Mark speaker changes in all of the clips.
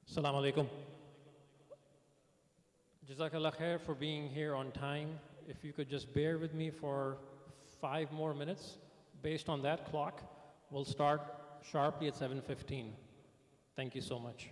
Speaker 1: Assalamu alaikum. Jazakallah khair for being here on time. If you could just bear with me for 5 more minutes, based on that clock, we'll start sharply at 7:15. Thank you so much.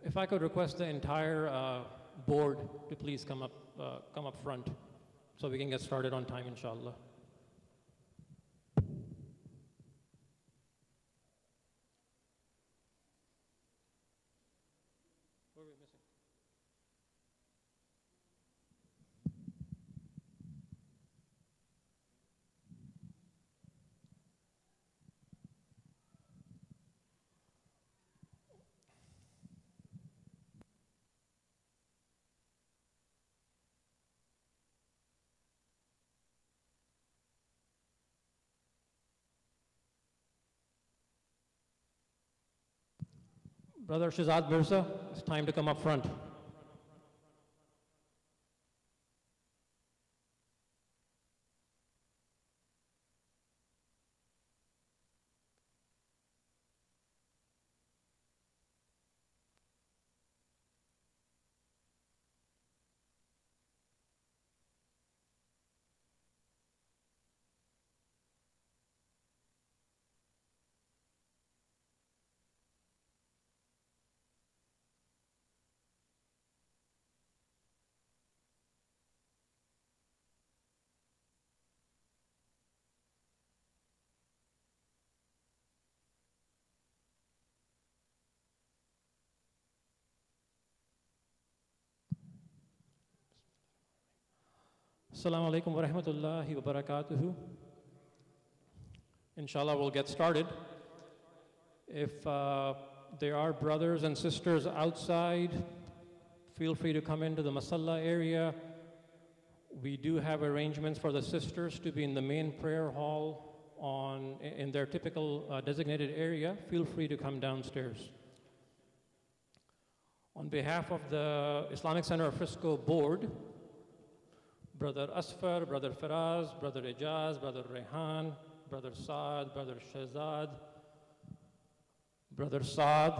Speaker 1: If I could request the entire board to please come up front so we can get started on time, inshallah. What are we missing? Brother Shazad Mirza, it's time to come up front. Assalamu alaikum wa rahmatullahi wa barakatuhu. Inshallah, we'll get started. If there are brothers and sisters outside, feel free to come into the masalla area. We do have arrangements for the sisters to be in the main prayer hall in their typical designated area. Feel free to come downstairs. On behalf of the Islamic Center of Frisco board, Brother Asfar, Brother Faraz, Brother Ijaz, Brother Rehan, Brother Saad, Brother Shahzad, Brother Saad,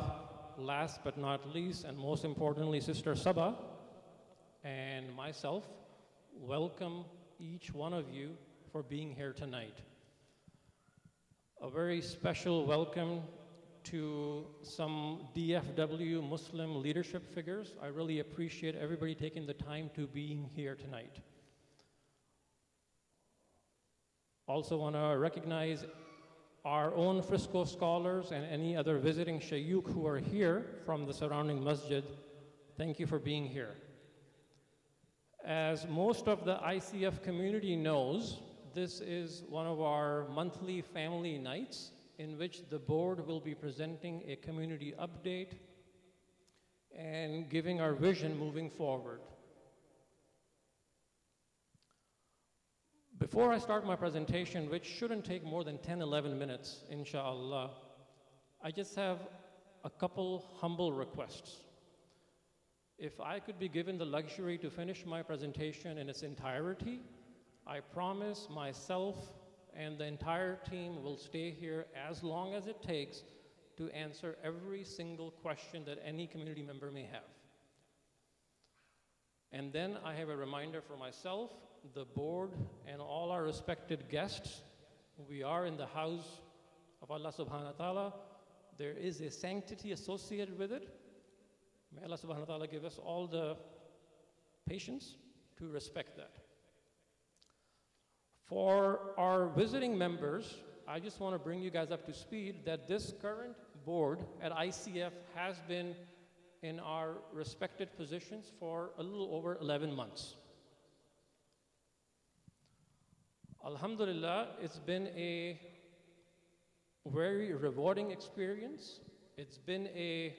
Speaker 1: last but not least, and most importantly, Sister Sabah, and myself, welcome each one of you for being here tonight. A very special welcome to some DFW Muslim leadership figures. I really appreciate everybody taking the time to being here tonight. Also want to recognize our own Frisco scholars and any other visiting shaykh who are here from the surrounding masjid. Thank you for being here. As most of the ICF community knows, this is one of our monthly family nights in which the board will be presenting a community update and giving our vision moving forward. Before I start my presentation, which shouldn't take more than 10-11 minutes, inshallah, I just have a couple humble requests. If I could be given the luxury to finish my presentation in its entirety, I promise myself and the entire team will stay here as long as it takes to answer every single question that any community member may have. And then I have a reminder for myself, the board, and all our respected guests. We are in the house of Allah subhanahu wa ta'ala. There is a sanctity associated with it. May Allah subhanahu wa ta'ala give us all the patience to respect that. For our visiting members, I just want to bring you guys up to speed that this current board at ICF has been in our respected positions for a little over 11 months. Alhamdulillah, it's been a very rewarding experience. It's been a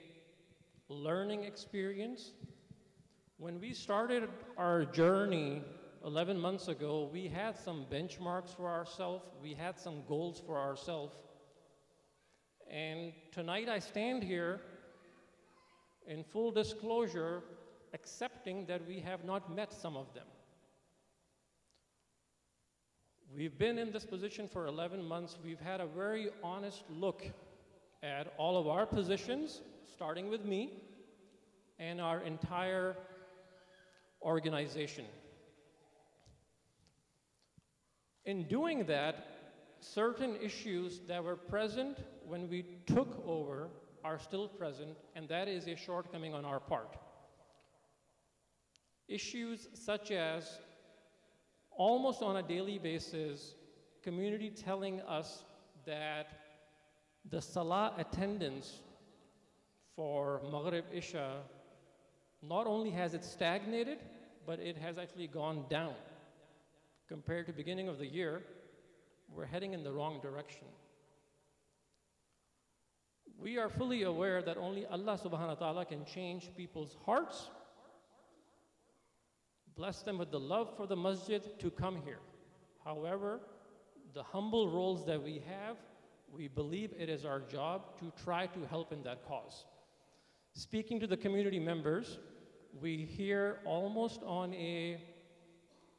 Speaker 1: learning experience. When we started our journey 11 months ago, we had some benchmarks for ourselves. We had some goals for ourselves. And tonight I stand here in full disclosure, accepting that we have not met some of them. We've been in this position for 11 months. We've had a very honest look at all of our positions, starting with me, and our entire organization. In doing that, certain issues that were present when we took over are still present, and that is a shortcoming on our part. Issues such as almost on a daily basis, community telling us that the Salah attendance for Maghrib Isha not only has it stagnated, but it has actually gone down. Compared to beginning of the year, we're heading in the wrong direction. We are fully aware that only Allah subhanahu wa ta'ala can change people's hearts, bless them with the love for the masjid to come here. However, the humble roles that we have, we believe it is our job to try to help in that cause. Speaking to the community members, we hear almost on a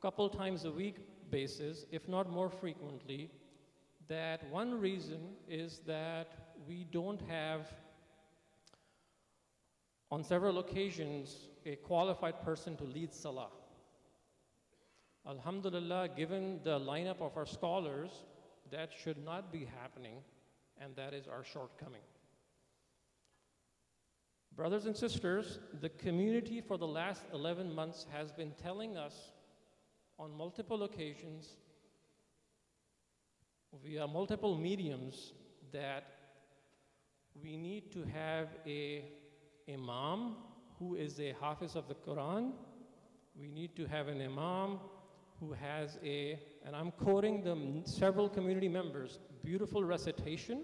Speaker 1: couple times a week basis, if not more frequently, that one reason is that we don't have, on several occasions, a qualified person to lead Salah. Alhamdulillah, given the lineup of our scholars, that should not be happening, and that is our shortcoming. Brothers and sisters, the community for the last 11 months has been telling us on multiple occasions, via multiple mediums, that we need to have a imam who is a hafiz of the Quran. We need to have an imam who has a, and I'm quoting several community members, beautiful recitation,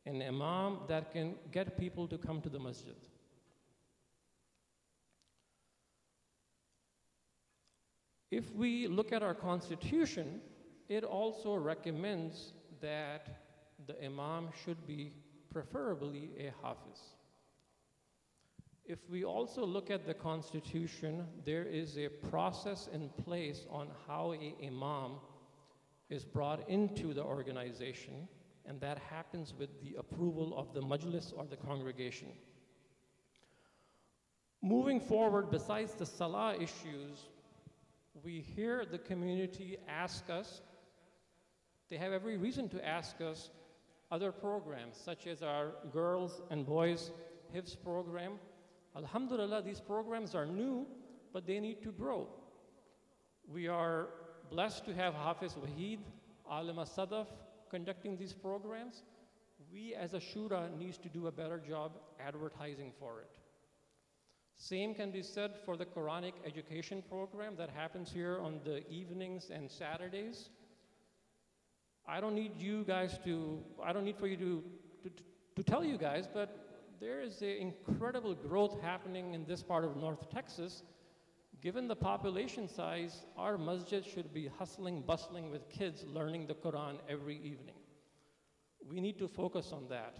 Speaker 1: an imam that can get people to come to the masjid. If we look at our constitution, it also recommends that the imam should be preferably a hafiz. If we also look at the constitution, there is a process in place on how an imam is brought into the organization, and that happens with the approval of the majlis or the congregation. Moving forward, besides the salah issues, we hear the community ask us, they have every reason to ask us, other programs such as our girls and boys Hifz program. Alhamdulillah, these programs are new, but they need to grow. We are blessed to have Hafiz Wahid, Alim As-Sadaf conducting these programs. We as a Shura needs to do a better job advertising for it. Same can be said for the Quranic education program that happens here on the evenings and Saturdays. I don't need for you to tell you guys, but there is an incredible growth happening in this part of North Texas. Given the population size, our masjid should be hustling, bustling with kids learning the Quran every evening. We need to focus on that.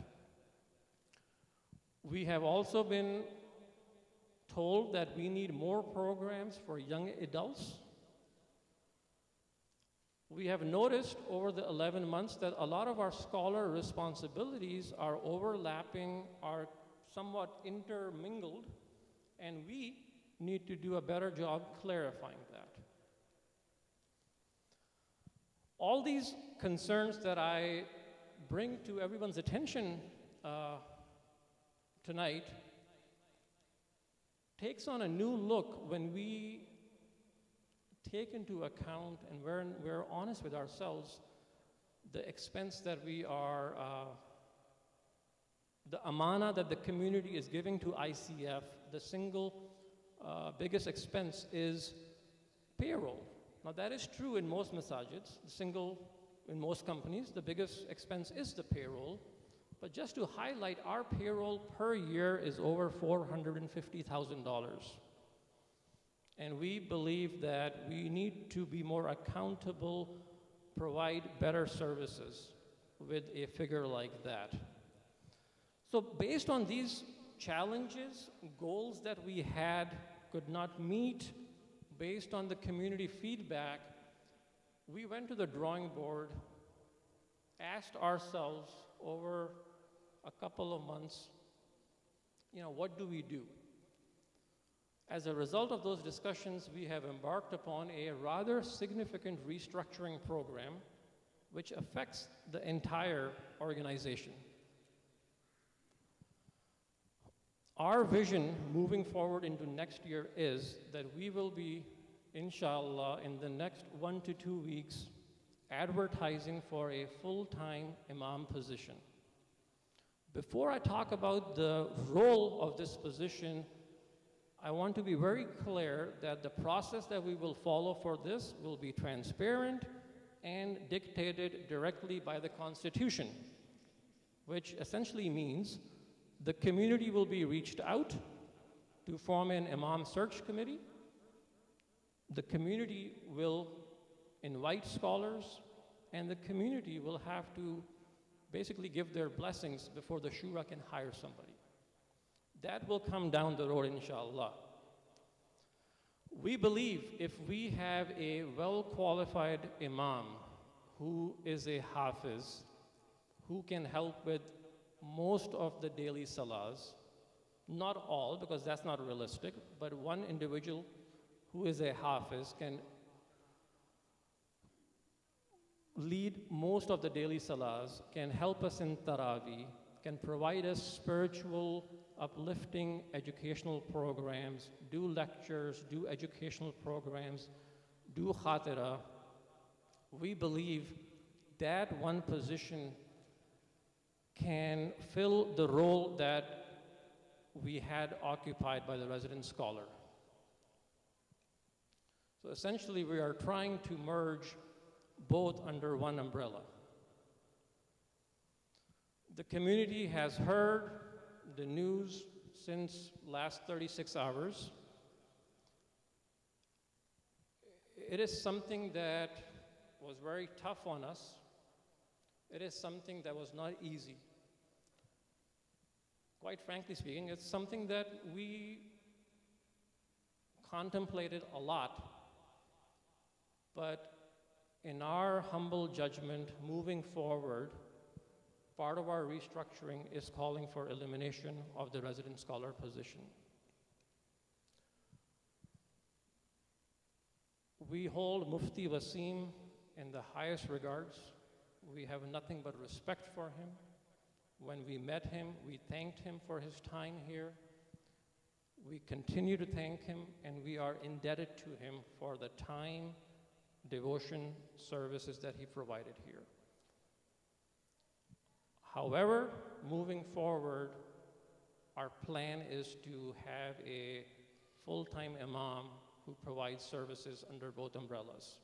Speaker 1: We have also been told that we need more programs for young adults. We have noticed over the 11 months that a lot of our scholar responsibilities are overlapping, are somewhat intermingled, and we need to do a better job clarifying that. All these concerns that I bring to everyone's attention tonight takes on a new look when we take into account, and we're honest with ourselves, the expense that we are, the amana that the community is giving to ICF. The single biggest expense is payroll. Now that is true in most masajids, in most companies, the biggest expense is the payroll. But just to highlight, our payroll per year is over $450,000. And we believe that we need to be more accountable, provide better services with a figure like that. So based on these challenges, goals that we had could not meet, based on the community feedback, we went to the drawing board, asked ourselves over a couple of months, what do we do? As a result of those discussions, we have embarked upon a rather significant restructuring program which affects the entire organization. Our vision moving forward into next year is that we will be, inshallah, in the next 1 to 2 weeks, advertising for a full-time imam position. Before I talk about the role of this position, I want to be very clear that the process that we will follow for this will be transparent and dictated directly by the Constitution, which essentially means the community will be reached out to form an imam search committee. The community will invite scholars, and the community will have to basically give their blessings before the shura can hire somebody. That will come down the road, inshallah. We believe if we have a well-qualified imam who is a hafiz, who can help with most of the daily salahs, not all, because that's not realistic, but one individual who is a hafiz can lead most of the daily salahs, can help us in Taraweeh, can provide us spiritual, uplifting educational programs, do lectures, do educational programs, do khatira. We believe that one position can fill the role that we had occupied by the resident scholar. So essentially, we are trying to merge both under one umbrella. The community has heard the news since last 36 hours. It is something that was very tough on us. It is something that was not easy. Quite frankly speaking, it's something that we contemplated a lot. But in our humble judgment, moving forward, part of our restructuring is calling for elimination of the resident scholar position. We hold Mufti Wasim in the highest regards. We have nothing but respect for him. When we met him, we thanked him for his time here. We continue to thank him, and we are indebted to him for the time, devotion, services that he provided here. However, moving forward, our plan is to have a full-time imam who provides services under both umbrellas.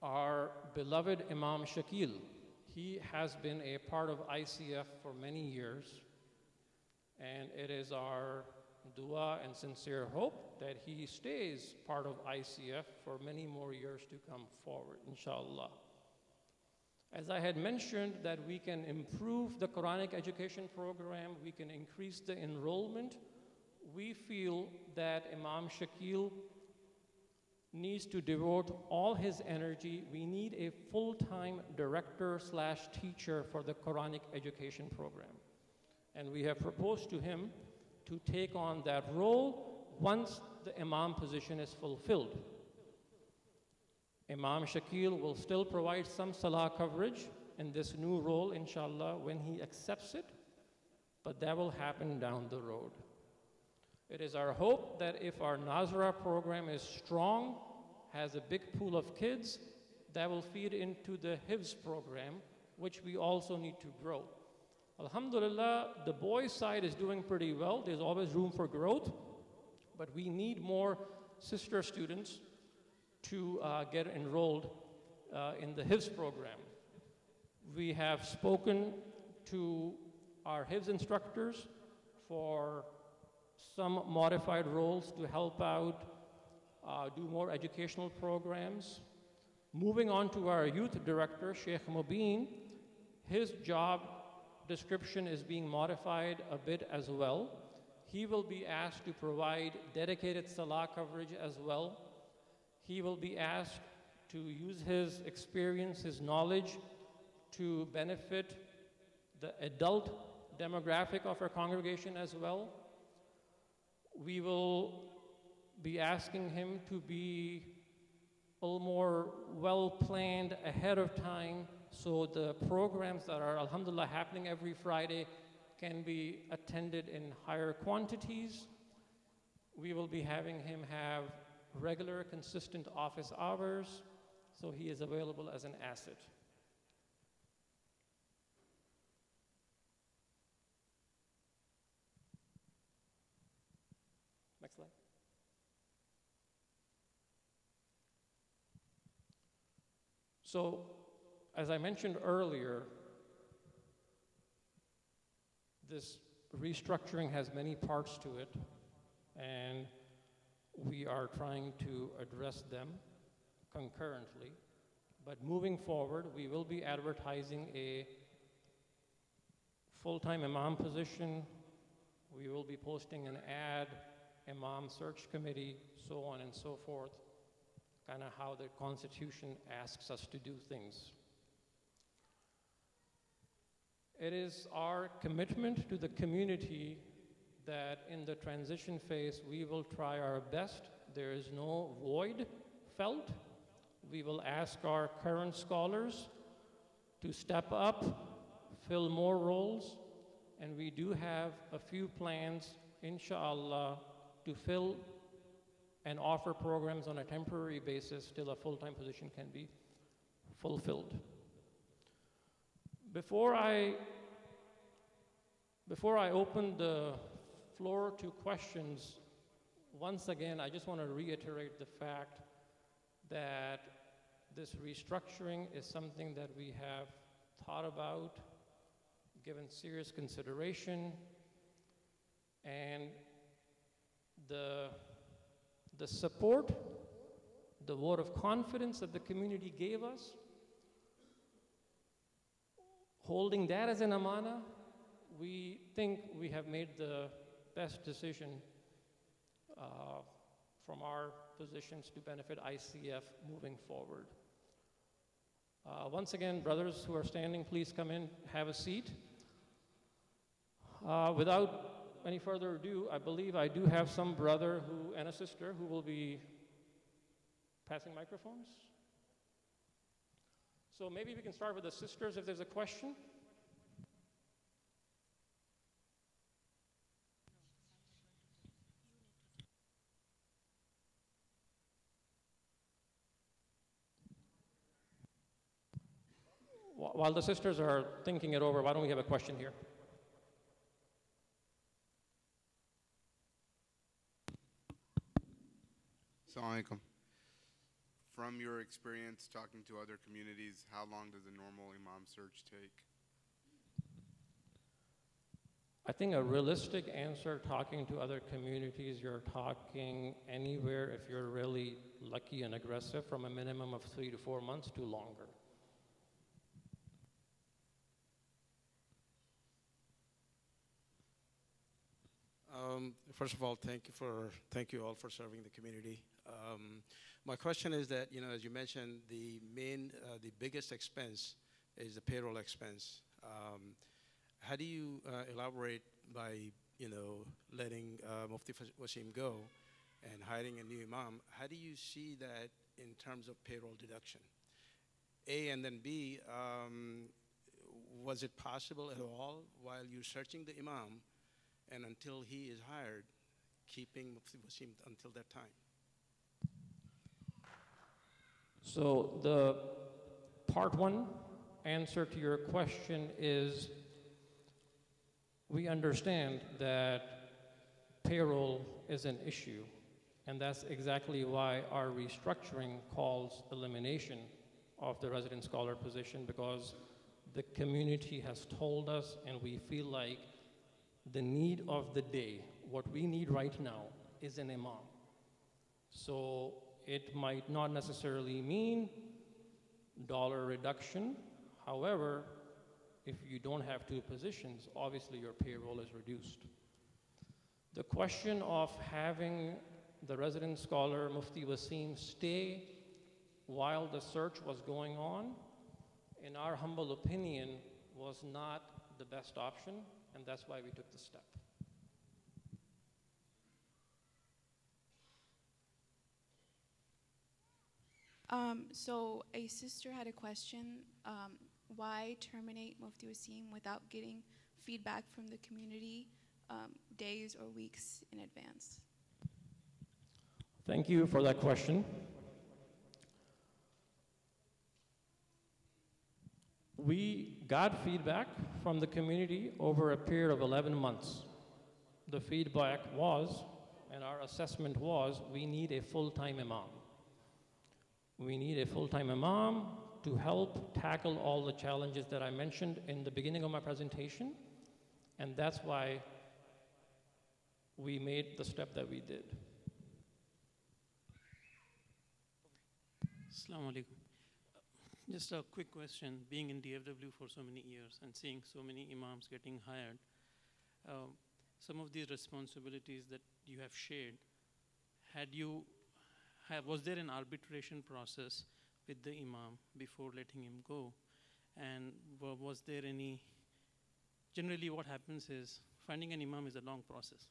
Speaker 1: Our beloved Imam Shakil, he has been a part of ICF for many years, and it is our dua and sincere hope that he stays part of ICF for many more years to come forward, inshallah. As I had mentioned, that we can improve the Quranic education program, we can increase the enrollment. We feel that Imam Shakil needs to devote all his energy. We need a full-time director/teacher for the Quranic education program. And we have proposed to him to take on that role once the imam position is fulfilled. Imam Shakil will still provide some salah coverage in this new role, inshallah, when he accepts it, but that will happen down the road. It is our hope that if our Nazra program is strong, has a big pool of kids, that will feed into the Hifz program, which we also need to grow. Alhamdulillah, the boys' side is doing pretty well. There's always room for growth, but we need more sister students to get enrolled in the Hifz program. We have spoken to our Hifz instructors for some modified roles to help out, do more educational programs. Moving on to our youth director, Sheikh Mubin, his job description is being modified a bit as well. He will be asked to provide dedicated salah coverage as well. He will be asked to use his experience, his knowledge to benefit the adult demographic of our congregation as well. We will be asking him to be a little more well-planned ahead of time So the programs that are, alhamdulillah, happening every Friday can be attended in higher quantities. We will be having him have regular, consistent office hours, so he is available as an asset. Next slide. So, as I mentioned earlier, this restructuring has many parts to it, and we are trying to address them concurrently. But moving forward, we will be advertising a full-time imam position. We will be posting an ad, imam search committee, so on and so forth, kind of how the Constitution asks us to do things. It is our commitment to the community that in the transition phase, we will try our best. There is no void felt. We will ask our current scholars to step up, fill more roles, and we do have a few plans, inshallah, to fill and offer programs on a temporary basis till a full-time position can be fulfilled. Before I open the floor to questions, once again, I just want to reiterate the fact that this restructuring is something that we have thought about, given serious consideration, and the support, the vote of confidence that the community gave us, holding that as an amana, we think we have made the best decision from our positions to benefit ICF moving forward. Once again, brothers who are standing, please come in, have a seat. Without any further ado, I believe I do have some brother and a sister who will be passing microphones. So maybe we can start with the sisters if there's a question. While the sisters are thinking it over, why don't we have a question here?
Speaker 2: Assalamu alaikum. From your experience talking to other communities, how long does a normal imam search take?
Speaker 1: I think a realistic answer, talking to other communities, you're talking anywhere, if you're really lucky and aggressive, from a minimum of 3 to 4 months to longer.
Speaker 3: First of all, thank you all for serving the community. My question is that, as you mentioned, the biggest expense is the payroll expense. How do you elaborate by, letting Mufti Wasim go and hiring a new imam? How do you see that in terms of payroll deduction? A, and then B, was it possible at all while you're searching the imam and until he is hired, keeping Mufti Wasim until that time?
Speaker 1: So the part one answer to your question is, we understand that payroll is an issue, and that's exactly why our restructuring calls elimination of the resident scholar position, because the community has told us, and we feel like the need of the day, what we need right now, is an imam. So it might not necessarily mean dollar reduction. However, if you don't have 2 positions, obviously your payroll is reduced. The question of having the resident scholar Mufti Wasim stay while the search was going on, in our humble opinion, was not the best option, and that's why we took the step.
Speaker 4: So a sister had a question. why terminate Mufti Wasim without getting feedback from the community days or weeks in advance?
Speaker 1: Thank you for that question. We got feedback from the community over a period of 11 months. The feedback was, and our assessment was, we need a full-time imam. We need a full-time imam to help tackle all the challenges that I mentioned in the beginning of my presentation, and that's why we made the step that we did.
Speaker 5: Assalamu alaikum. Just a quick question. Being in DFW for so many years and seeing so many imams getting hired, some of these responsibilities that you have shared, was there an arbitration process with the imam before letting him go? And was there any, generally what happens is, finding an imam is a long process.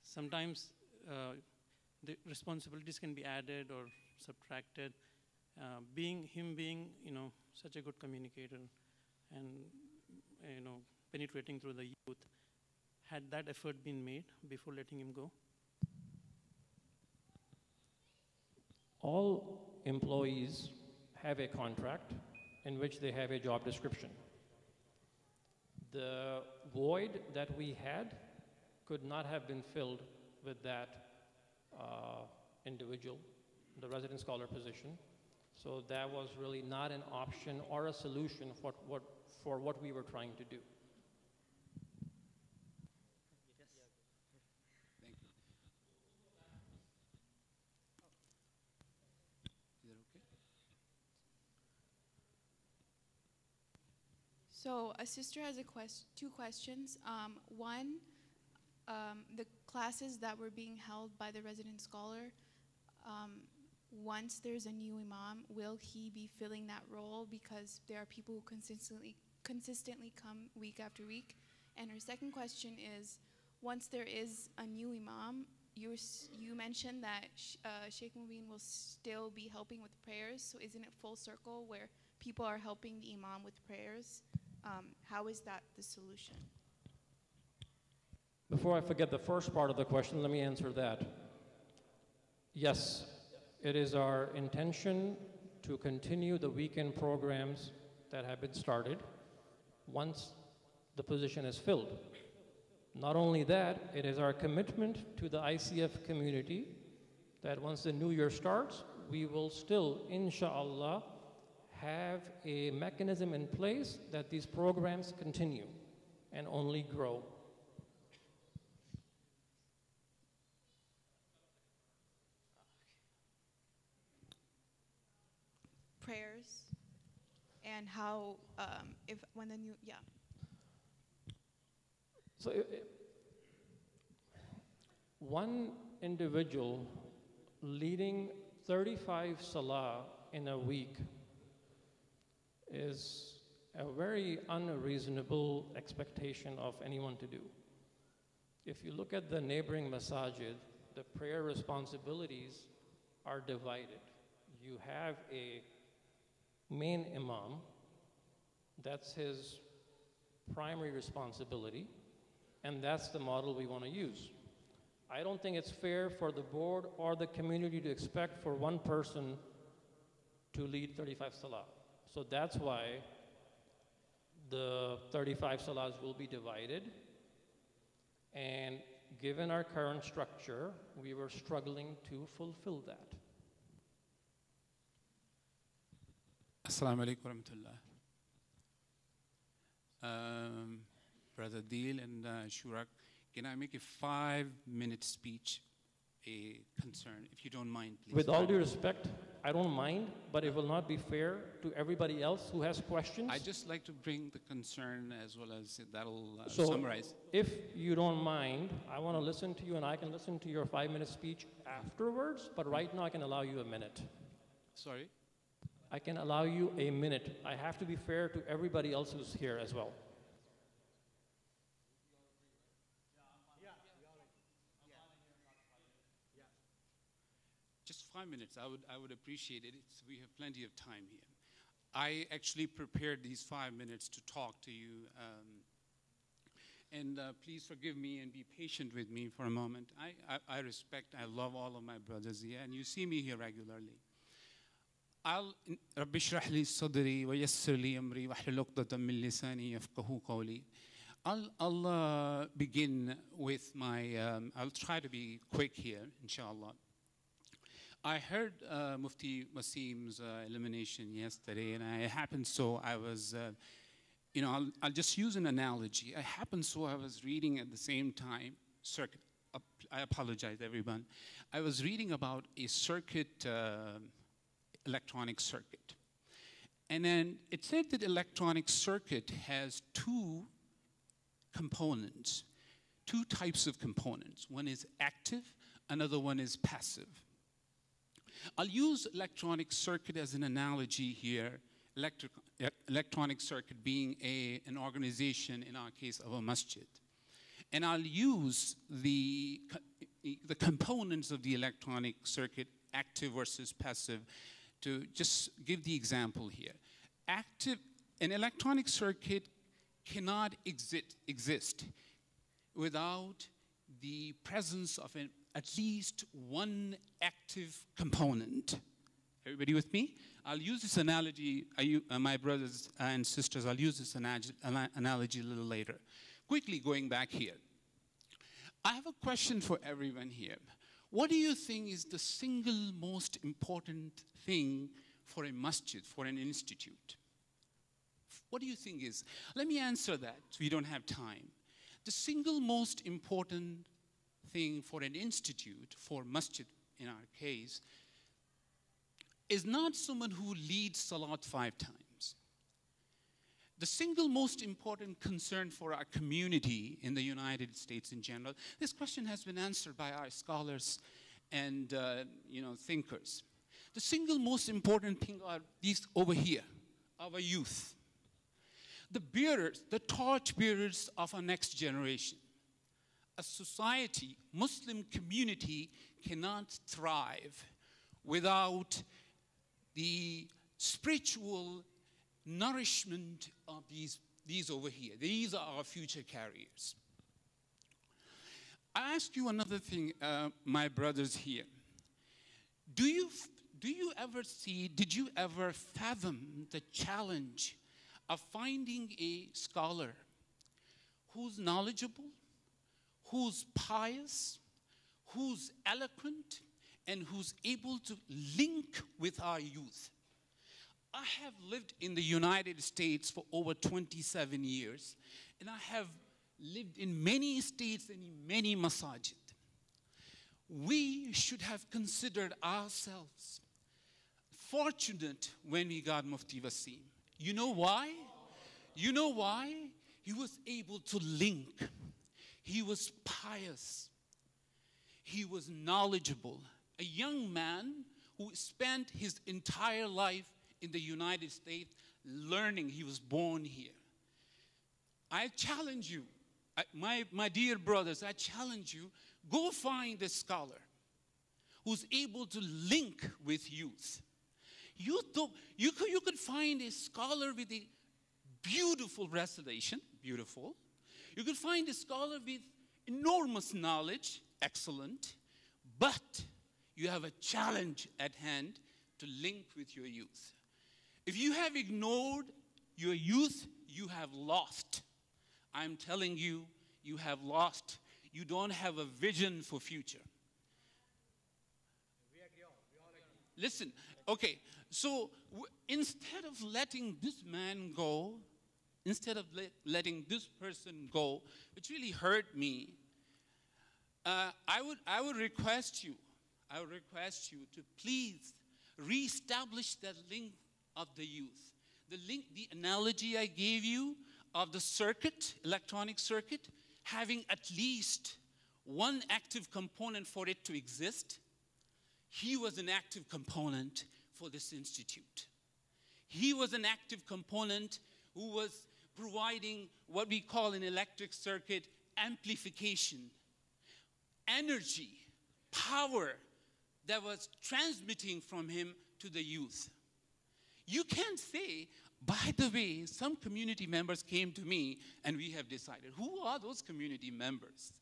Speaker 5: Sometimes the responsibilities can be added or subtracted. Being such a good communicator and penetrating through the youth, had that effort been made before letting him go?
Speaker 1: All employees have a contract in which they have a job description. The void that we had could not have been filled with that individual, the resident scholar position. So that was really not an option or a solution for what we were trying to do.
Speaker 6: Thank you. Is that okay?
Speaker 4: So a sister has two questions. One, the classes that were being held by the resident scholar, once there's a new imam, will he be filling that role because there are people who consistently come week after week? And her second question is, once there is a new imam, you mentioned that Sheikh Mubin will still be helping with prayers, so isn't it full circle where people are helping the imam with prayers? How is that the solution?
Speaker 1: Before I forget the first part of the question, let me answer that. Yes, it is our intention to continue the weekend programs that have been started once the position is filled. Not only that, it is our commitment to the ICF community that once the new year starts, we will still, inshallah, have a mechanism in place that these programs continue and only grow.
Speaker 4: Prayers and how, if when the new, yeah.
Speaker 1: So one individual leading 35 salah in a week is a very unreasonable expectation of anyone to do. If you look at the neighboring masajid, the prayer responsibilities are divided. You have a main imam, that's his primary responsibility, and that's the model we want to use. I don't think it's fair for the board or the community to expect for one person to lead 35 salah. So that's why the 35 salahs will be divided, and given our current structure, we were struggling to fulfill that.
Speaker 6: Assalamu alaikum wa rahmatullah. Brother Dil and Shurak, can I make a 5-minute speech, a concern, if you don't mind, please?
Speaker 1: With all due respect, I don't mind, but it will not be fair to everybody else who has questions.
Speaker 6: I'd just like to bring the concern as well as that'll
Speaker 1: So
Speaker 6: summarize.
Speaker 1: if you don't mind, I want to listen to you and I can listen to your 5-minute speech afterwards, but right now I can allow you a minute.
Speaker 6: Sorry?
Speaker 1: I can allow you a minute. I have to be fair to everybody else who's here as well.
Speaker 6: Just 5 minutes, I would appreciate it. We have plenty of time here. I actually prepared these 5 minutes to talk to you. And please forgive me and be patient with me for a moment. I respect, I love all of my brothers here, and you see me here regularly. رب اشرح لي صدري ويسر لي أمري واحلل عقدة من لساني يفقهوا قولي. I'll begin with my, I'll try to be quick here, inshallah. I heard Mufti Wasim's elimination yesterday, and I happened so I was, I'll just use an analogy. I was reading at the same time, circuit, I apologize everyone. I was reading about a circuit, electronic circuit. And then it said that electronic circuit has two components, two types of components. One is active, another one is passive. I'll use electronic circuit as an analogy here, electronic circuit being an organization, in our case, of a masjid. And I'll use the components of the electronic circuit, active versus passive, to just give the example here. An electronic circuit cannot exist without the presence of at least one active component. Everybody with me? I'll use this analogy, my brothers and sisters, I'll use this analogy a little later. Quickly going back here. I have a question for everyone here. What do you think is the single most important thing for a masjid, for an institute? What do you think is? Let me answer that so we don't have time. The single most important thing for an institute, for masjid in our case, is not someone who leads salat 5 times. The single most important concern for our community in the United States in general, this question has been answered by our scholars and thinkers. The single most important thing are these over here, our youth. The bearers, the torch bearers of our next generation. A society, Muslim community cannot thrive without the spiritual nourishment of these over here. These are our future carriers. I ask you another thing, my brothers here. Did you ever fathom the challenge of finding a scholar who's knowledgeable, who's pious, who's eloquent, and who's able to link with our youth? I have lived in the United States for over 27 years, and I have lived in many states and in many masajid. We should have considered ourselves fortunate when we got Mufti Wasim. You know why? You know why? He was able to link. He was pious. He was knowledgeable. A young man who spent his entire life in the United States learning. He was born here. I challenge you, my dear brothers, I challenge you, go find a scholar who's able to link with youth. You could find a scholar with a beautiful recitation, beautiful. You could find a scholar with enormous knowledge, excellent. But you have a challenge at hand to link with your youth. If you have ignored your youth, you have lost. I'm telling you, you have lost. You don't have a vision for future. Listen, okay, so instead of letting this man go, instead of letting this person go, which really hurt me, I would request you to please reestablish that link of the youth. The analogy I gave you of the circuit, electronic circuit, having at least one active component for it to exist. He was an active component for this institute. He was an active component who was providing what we call an electric circuit amplification, energy, power that was transmitting from him to the youth. You can't say, by the way, some community members came to me and we have decided. Who are those community members?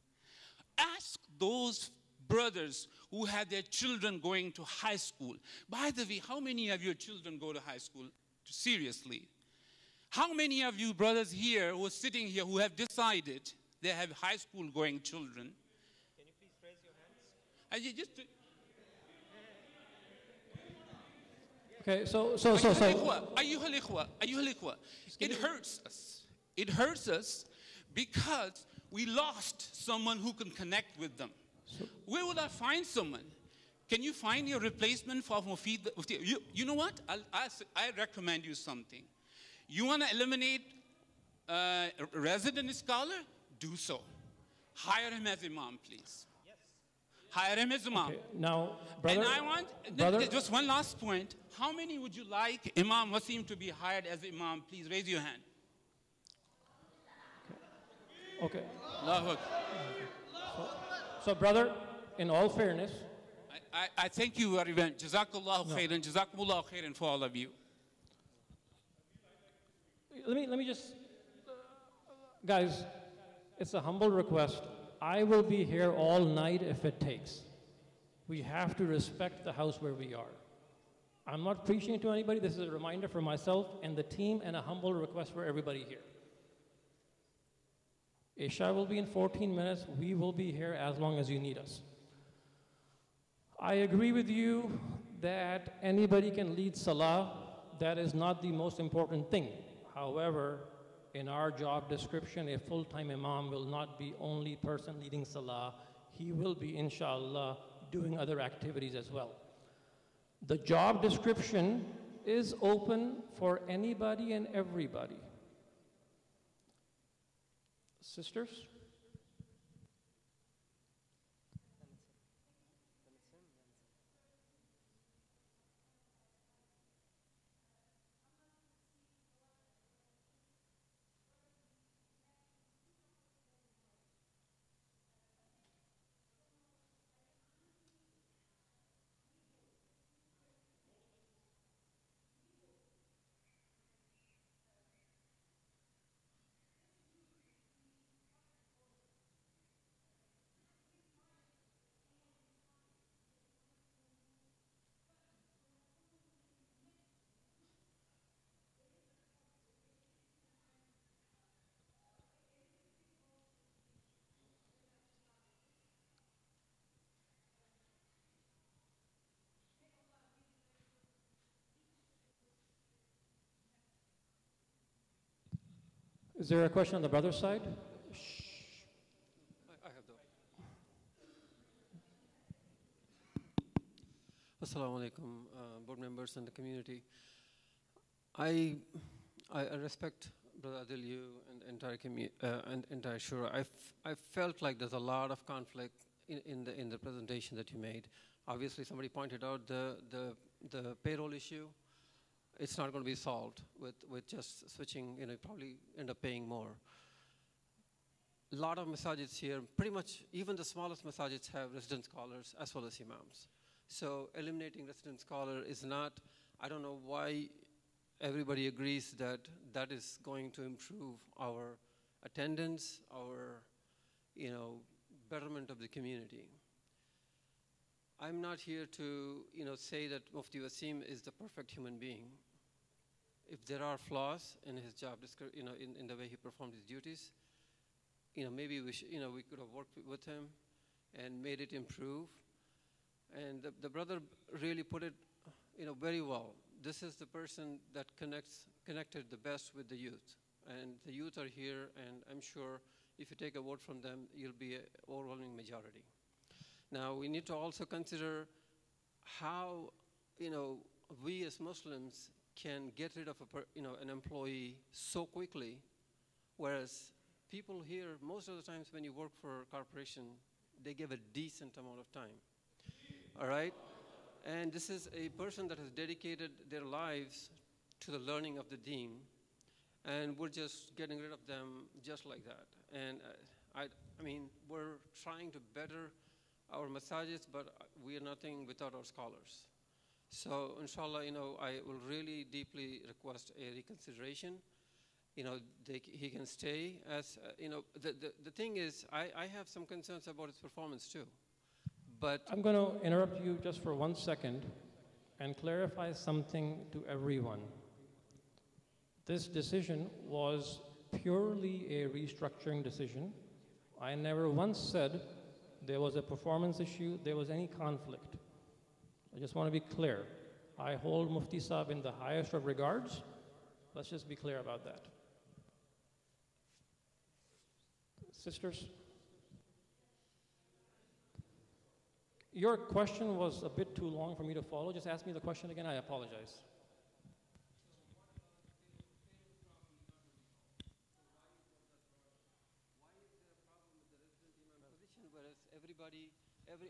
Speaker 6: Ask those brothers who have their children going to high school. By the way, how many of your children go to high school? Seriously. How many of you brothers here who are sitting here who have decided they have high school going children?
Speaker 7: Can you please raise your hands?
Speaker 1: Okay,
Speaker 6: It hurts us. It hurts us because we lost someone who can connect with them. Where would I find someone? Can you find your replacement for Mufid? You know what? I recommend you something. You want to eliminate a resident scholar? Do so. Hire him as imam, please.
Speaker 7: Yes.
Speaker 6: Hire him as imam.
Speaker 1: okay, now, brother,
Speaker 6: And I want,
Speaker 1: brother,
Speaker 6: just one last point. How many would you like Imam Wasim to be hired as imam? Please raise your hand.
Speaker 1: okay.
Speaker 6: Allahu Akbar.
Speaker 1: So, brother, in all fairness,
Speaker 6: I thank you very much. Jazakallahu khairan, jazakumullahu khairan for all of you.
Speaker 1: let me just, guys, it's a humble request. I will be here all night if it takes. We have to respect the house where we are. I'm not preaching to anybody. This is a reminder for myself and the team and a humble request for everybody here. Isha will be in 14 minutes. We will be here as long as you need us. I agree with you that anybody can lead Salah. That is not the most important thing. However, in our job description, a full-time imam will not be only person leading Salah. He will be, inshallah, doing other activities as well. The job description is open for anybody and everybody. Sisters? Is there a question on the brother's side?
Speaker 8: I have the. Assalamu alaikum, board members and the community. I respect Brother Adil, you and the entire and entire Shura. I felt like there's a lot of conflict in the presentation that you made. Obviously, somebody pointed out the payroll issue. It's not going to be solved with just switching. You probably end up paying more. A lot of masajids here, pretty much even the smallest masajids have resident scholars as well as imams. So eliminating resident scholar is not, I don't know why everybody agrees that that is going to improve our attendance, our betterment of the community. I'm not here to say that Mufti Wasim is the perfect human being. If there are flaws in his job, in the way he performed his duties, maybe we could have worked with him and made it improve. And the brother really put it, very well. This is the person that connected the best with the youth, and the youth are here. And I'm sure if you take a vote from them, you'll be an overwhelming majority. Now we need to also consider how, we as Muslims can get rid of an employee so quickly, whereas people here, most of the times when you work for a corporation, they give a decent amount of time, all right? And this is a person that has dedicated their lives to the learning of the deen, and we're just getting rid of them just like that. And I mean, we're trying to better our masajids, but we are nothing without our scholars. So, inshallah, I will really deeply request a reconsideration. He can stay as, the thing is, I have some concerns about his performance too. But
Speaker 1: I'm going to interrupt you just for 1 second and clarify something to everyone. This decision was purely a restructuring decision. I never once said there was a performance issue, there was any conflict. I just want to be clear. I hold Mufti Saab in the highest of regards. Let's just be clear about that. Sisters? Your question was a bit too long for me to follow. Just ask me the question again. I apologize.
Speaker 8: Whereas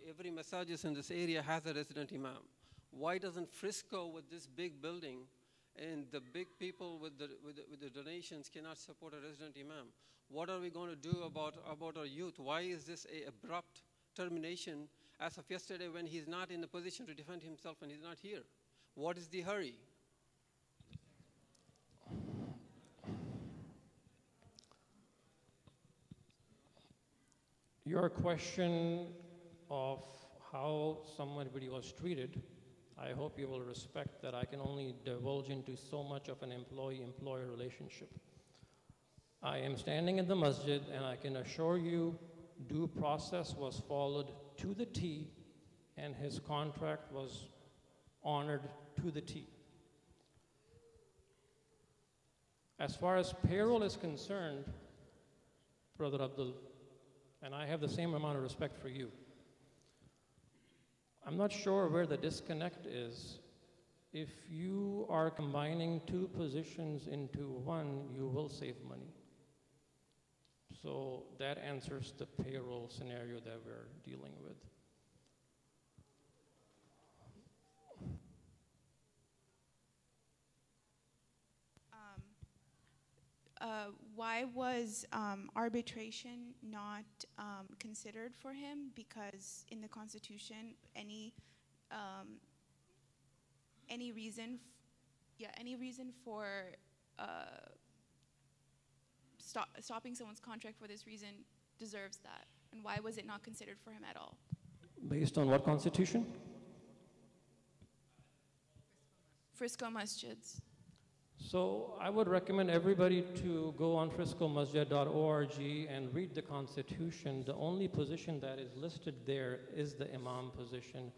Speaker 8: every masajid in this area has a resident imam? Why doesn't Frisco, with this big building and the big people with the donations, cannot support a resident imam? What are we going to do about our youth? Why is this an abrupt termination as of yesterday when he's not in a position to defend himself and he's not here? What is the hurry?
Speaker 1: Your question of how somebody was treated, I hope you will respect that I can only divulge into so much of an employee-employee relationship. I am standing in the masjid and I can assure you due process was followed to the T and his contract was honored to the T. As far as payroll is concerned, Brother Abdul, and I have the same amount of respect for you, I'm not sure where the disconnect is. If you are combining two positions into one, you will save money. So that answers the payroll scenario that we're dealing with.
Speaker 4: Why was arbitration not considered for him? Because in the Constitution, any reason for stopping someone's contract for this reason deserves that. And why was it not considered for him at all?
Speaker 1: Based on what Constitution?
Speaker 4: Frisco Masjids.
Speaker 1: So I would recommend everybody to go on friscomasjid.org and read the Constitution. The only position that is listed there is the Imam position.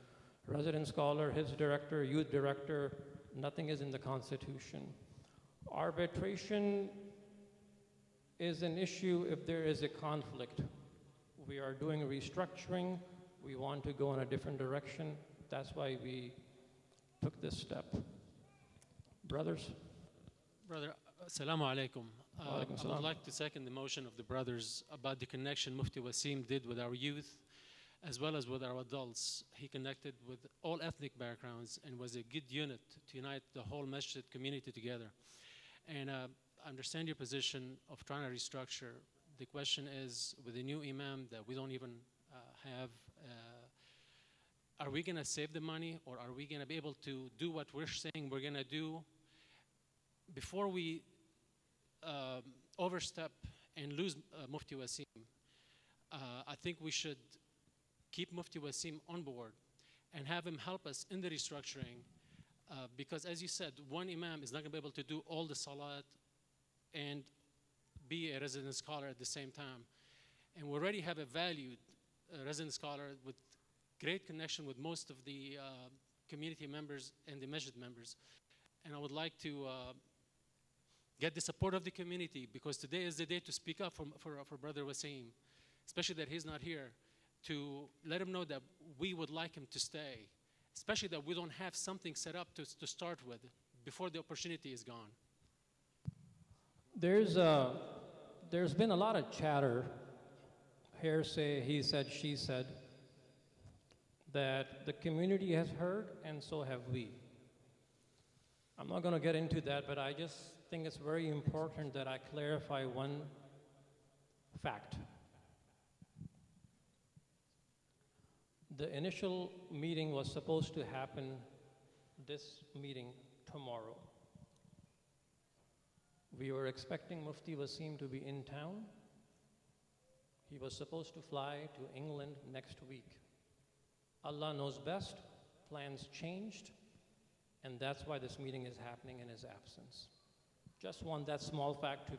Speaker 1: Resident scholar, his director, youth director, nothing is in the Constitution. Arbitration is an issue if there is a conflict. We are doing restructuring. We want to go in a different direction. That's why we took this step. Brothers?
Speaker 5: Brother, assalamu alaikum. I
Speaker 1: salam.
Speaker 5: would like to second the motion of the brothers about the connection Mufti Wasim did with our youth as well as with our adults. He connected with all ethnic backgrounds and was a good unit to unite the whole masjid community together. And I understand your position of trying to restructure. The question is, with the new imam that we don't even have, are we going to save the money, or are we going to be able to do what we're saying we're going to do before we overstep and lose Mufti Wasim? I think we should keep Mufti Wasim on board and have him help us in the restructuring, because as you said, one imam is not going to be able to do all the salat and be a resident scholar at the same time. And we already have a valued resident scholar with great connection with most of the community members and the masjid members. And I would like to get the support of the community, because today is the day to speak up for Brother Wasim, especially that he's not here, to let him know that we would like him to stay, especially that we don't have something set up to start with before the opportunity is gone.
Speaker 1: There's been a lot of chatter, hearsay, he said, she said, that the community has heard, and so have we. I'm not going to get into that, but I just think it's very important that I clarify one fact. The initial meeting was supposed to happen this meeting tomorrow. We were expecting Mufti Wasim to be in town. He was supposed to fly to England next week. Allah knows best, plans changed, and that's why this meeting is happening in his absence. Just want that small fact to be.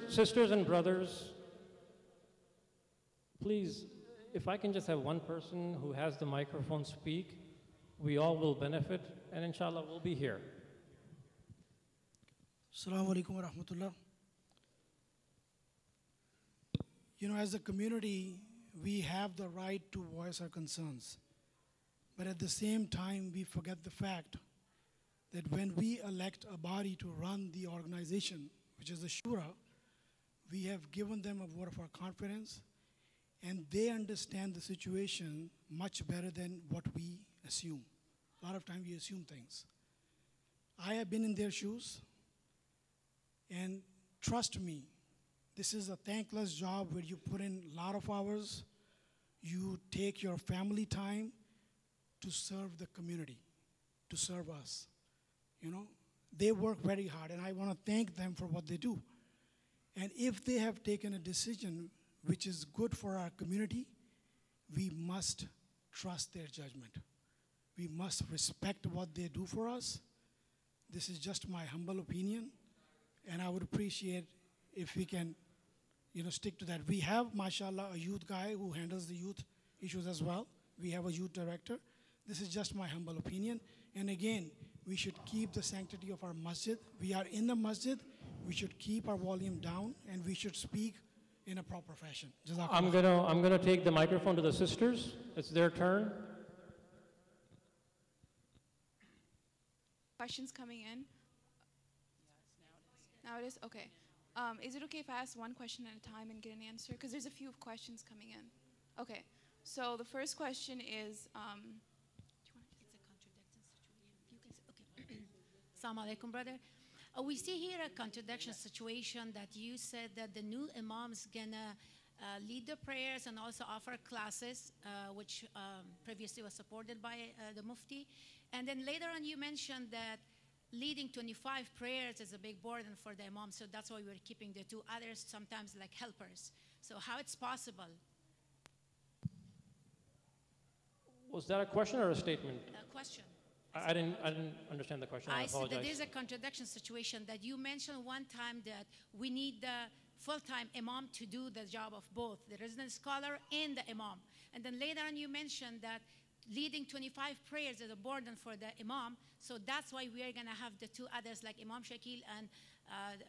Speaker 1: Sisters and brothers, please, if I can just have one person who has the microphone speak, we all will benefit, and inshallah we'll be here.
Speaker 9: Assalamu alaikum wa rahmatullah. You know, as a community, we have the right to voice our concerns. But at the same time, we forget the fact that when we elect a body to run the organization, which is the Shura, we have given them a vote of our confidence, and they understand the situation much better than what we assume. A lot of times we assume things. I have been in their shoes, and trust me, this is a thankless job where you put in a lot of hours, you take your family time to serve the community, to serve us. You know, they work very hard, and I want to thank them for what they do. And if they have taken a decision which is good for our community, we must trust their judgment. We must respect what they do for us. This is just my humble opinion, and I would appreciate if we can, you know, stick to that. We have, mashallah, a youth guy who handles the youth issues as well. We have a youth director. This is just my humble opinion. And again, we should keep the sanctity of our masjid. We are in the masjid. We should keep our volume down, and we should speak in a proper fashion.
Speaker 1: I'm gonna take the microphone to the sisters. It's their turn.
Speaker 4: Questions coming in? Now it is? Okay. Is it okay if I ask one question at a time and get an answer? Because there's a few questions coming in. Okay. So the first question is,
Speaker 10: Assalamu alaikum, brother. We see here a contradiction situation that you said that the new imam is gonna lead the prayers and also offer classes, which previously was supported by the Mufti. And then later on you mentioned that leading 25 prayers is a big burden for the imam, so that's why we're keeping the two others sometimes like helpers. So how it's possible?
Speaker 1: Was that a question or a statement?
Speaker 10: A question.
Speaker 1: I didn't understand the question. I
Speaker 10: said
Speaker 1: apologize.
Speaker 10: that there's a contradiction situation that you mentioned one time that we need the full-time imam to do the job of both the resident scholar and the imam. And then later on you mentioned that leading 25 prayers is a burden for the imam, so that's why we are going to have the two others like Imam Shakil and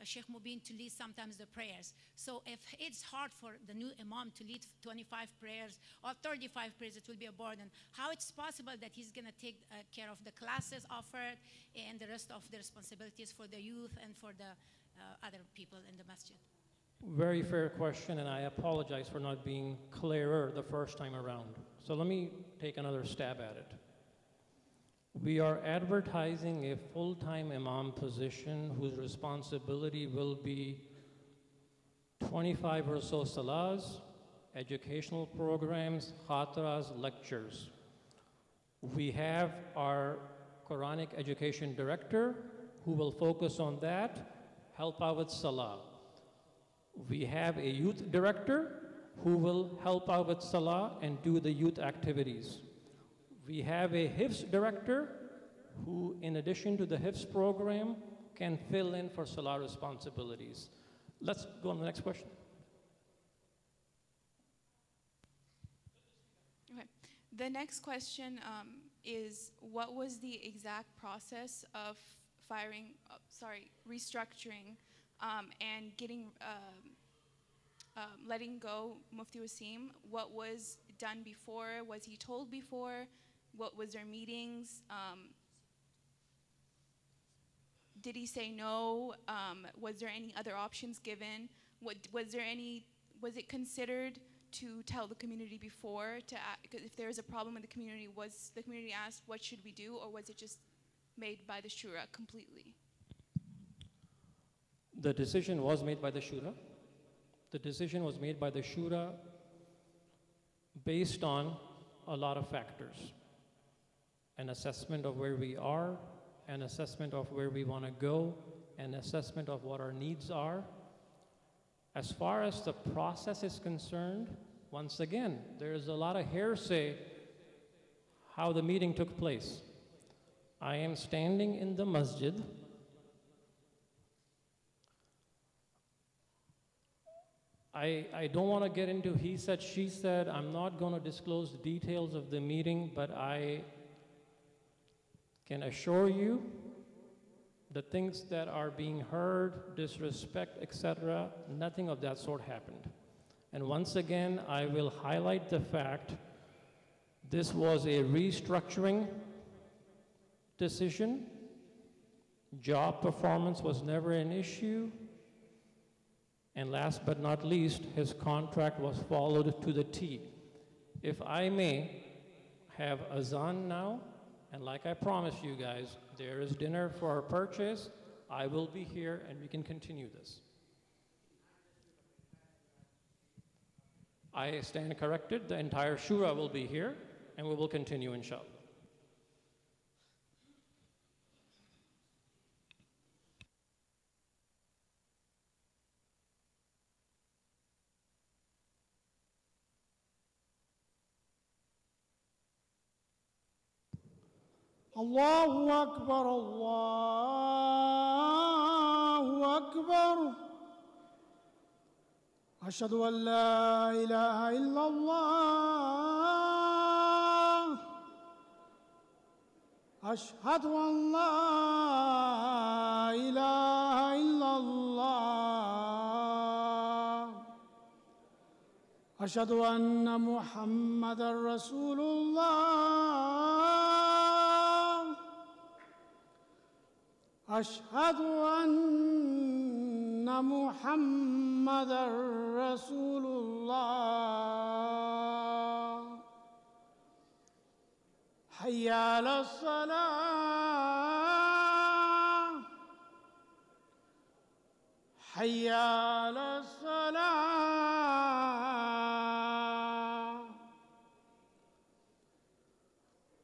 Speaker 10: Sheikh Mubin to lead sometimes the prayers. So if it's hard for the new imam to lead 25 prayers or 35 prayers, it will be a burden. How it's possible that he's going to take care of the classes offered and the rest of the responsibilities for the youth and for the other people in the masjid?
Speaker 1: Very fair question, and I apologize for not being clearer the first time around. So let me take another stab at it. We are advertising a full-time imam position whose responsibility will be 25 or so salahs, educational programs, khataras, lectures. We have our Quranic education director who will focus on that, help out with salah. We have a youth director who will help out with salah and do the youth activities. We have a Hifz director who, in addition to the Hifz program, can fill in for salah responsibilities. Let's go on to the next question.
Speaker 4: okay. The next question is, what was the exact process of restructuring and getting, letting go Mufti Wasim? What was done before? Was he told before? What was their meetings? Did he say no? Was there any other options given? Was it considered to tell the community before, because if there is a problem in the community, was the community asked what should we do, or was it just made by the Shura completely?
Speaker 1: The decision was made by the Shura. The decision was made by the Shura based on a lot of factors. An assessment of where we are, an assessment of where we want to go, an assessment of what our needs are. As far as the process is concerned, once again, there is a lot of hearsay how the meeting took place. I am standing in the masjid. I don't want to get into he said, she said. I'm not going to disclose the details of the meeting, but I can assure you the things that are being heard, disrespect, etc., nothing of that sort happened. And once again, I will highlight the fact this was a restructuring decision. Job performance was never an issue. And last but not least, his contract was followed to the T. If I may have azan now, and like I promised you guys, there is dinner for our purchase. I will be here and we can continue this. I stand corrected. The entire Shura will be here and we will continue, inshallah.
Speaker 9: الله أكبر الله أكبر أشهد أن لا إله إلا الله أشهد أن لا إله إلا الله أشهد أن محمدا رسول الله أشهد أن محمدا رسول الله حي على الصلاة حي على الصلاة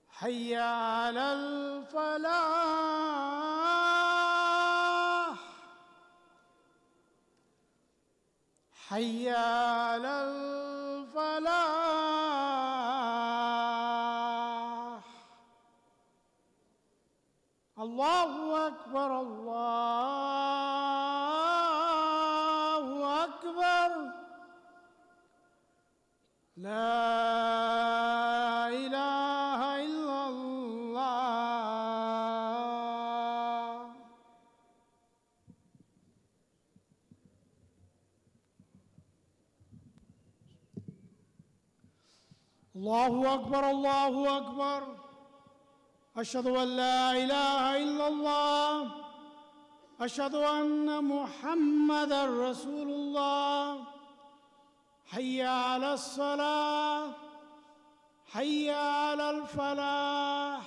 Speaker 9: حي على الفلاح حي على الفلاح الله أكبر الله أكبر لا إله إلا الله الله أكبر الله أكبر أشهد أن لا إله إلا الله أشهد أن محمدا رسول الله حي على الصلاة حي على الفلاح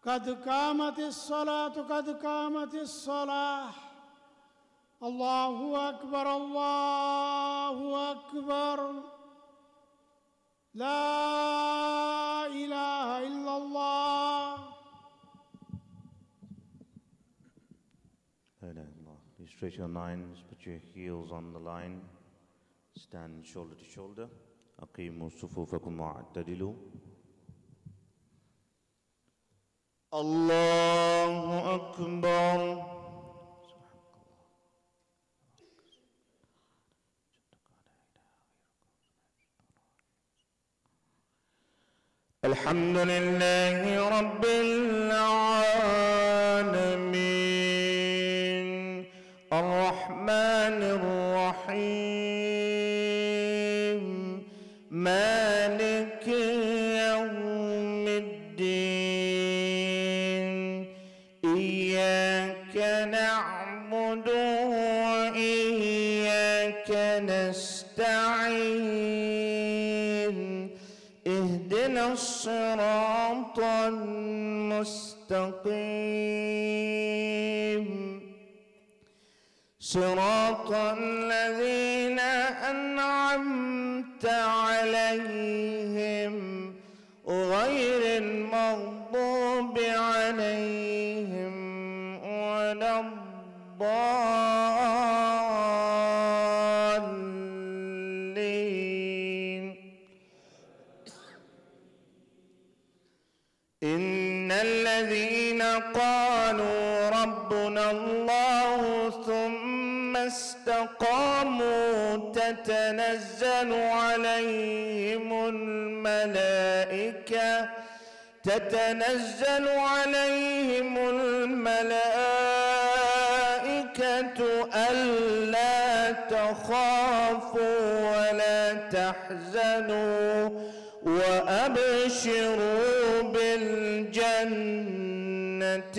Speaker 9: قد قامت الصلاة قد قامت الصلاة الله أكبر الله أكبر لا إله إلا الله.
Speaker 11: La ilaha illallah. You straighten your lines, put your heels on the line, stand shoulder to shoulder. أقيموا صفوفكم واعتدلوا. الله أكبر. الحمد لله رب العالمين الرحمن الرحيم مالك يوم الدين إياك نعبد وإياك
Speaker 12: الصراط المستقيم صراط الذين أنعمت عليهم غير المغضوب عليهم ولا الضالين إن الذين قالوا ربنا الله ثم استقاموا تتنزل عليهم الملائكة ألا تخافوا ولا تحزنوا وأبشروا بالجنة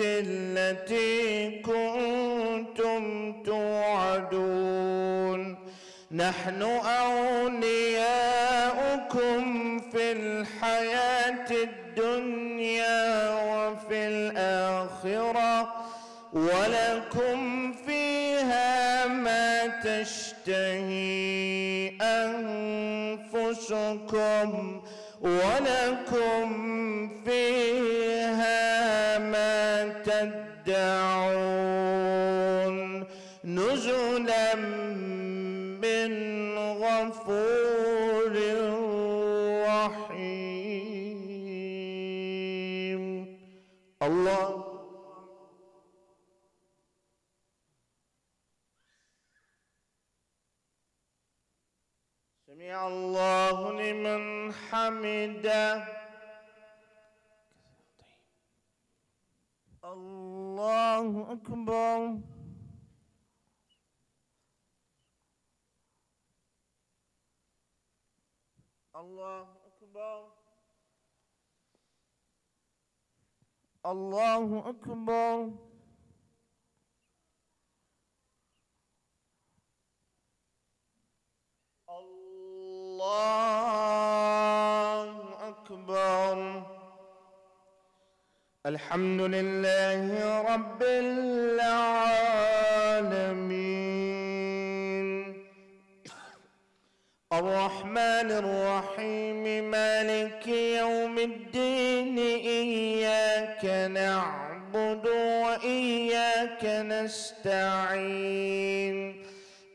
Speaker 12: التي كنتم توعدون نحن أولياؤكم في الحياة الدنيا وفي الآخرة ولكم فيها ما تشتهي أنفسكم ولكم فيها ما تدعون نزلا من غفور رحيم الله سمع الله لمن حمده الله أكبر الله أكبر الله أكبر الله أكبر الحمد لله رب العالمين الرحمن الرحيم مالك يوم الدين إياك نعبد وإياك نستعين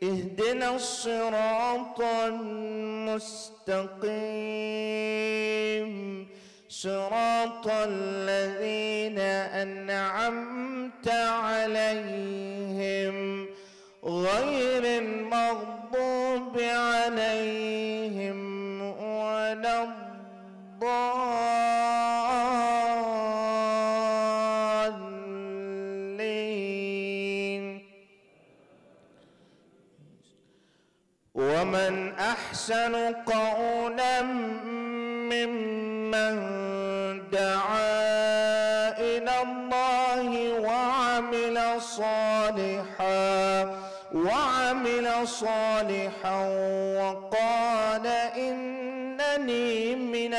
Speaker 12: اهدنا الصراط المستقيم صراط الذين أنعمت عليهم غير المغضوب عليهم ولا الضالين ومن أحسن قولا ممن دعا إلى الله وعمل صالحا وقال إنني من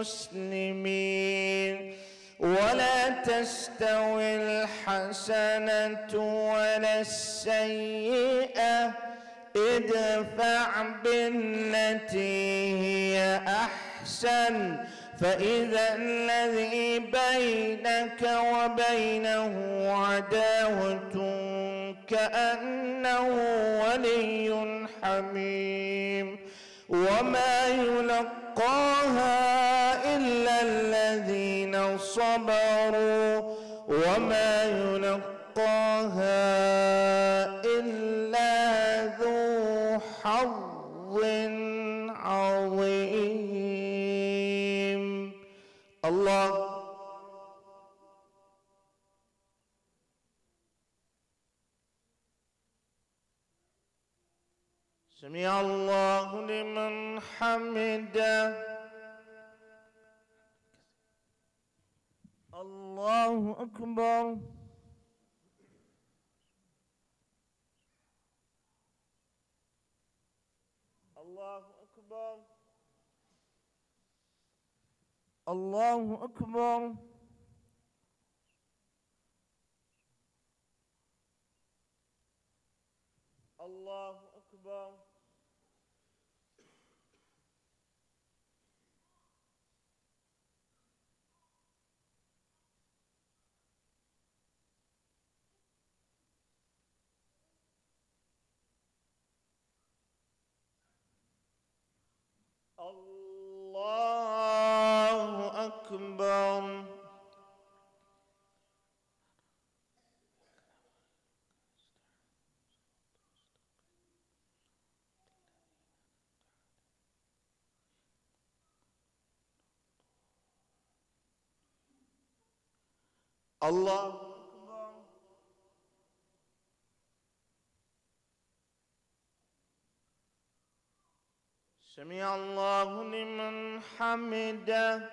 Speaker 12: المسلمين ولا تستوي الحسنة ولا السيئة ادفع بالتي هي أحسن فإذا الذي بينك وبينه عداوة كأنه ولي حميم وما يلقاها إلا الذين صبروا وما يلقاها إلا ذو حظ عظيم الله سمع الله لمن حمده الله أكبر الله أكبر الله أكبر الله أكبر الله أكبر الله أكبر سمع الله لمن حمده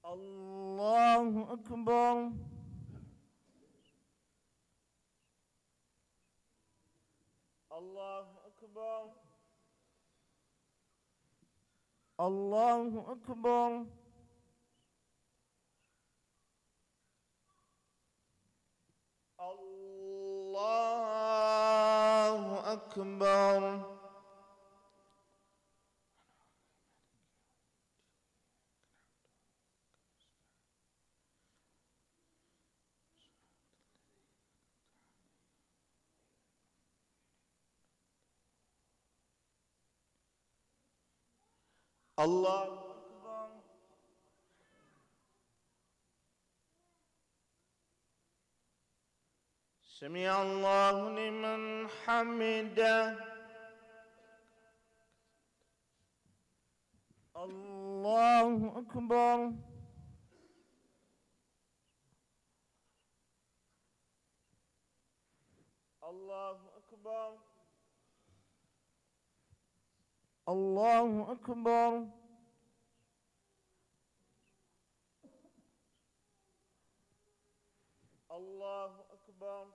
Speaker 12: الله أكبر الله أكبر الله أكبر الله أكبر الله أكبر سمع الله لمن حمده الله أكبر الله أكبر الله أكبر الله أكبر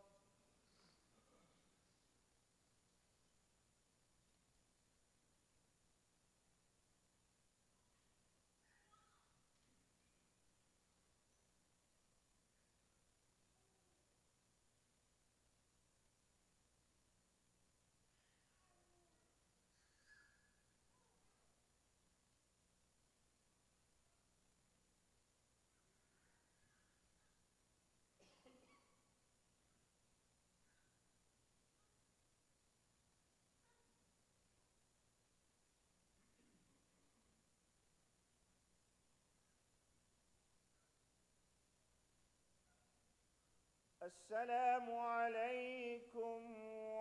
Speaker 12: السلام عليكم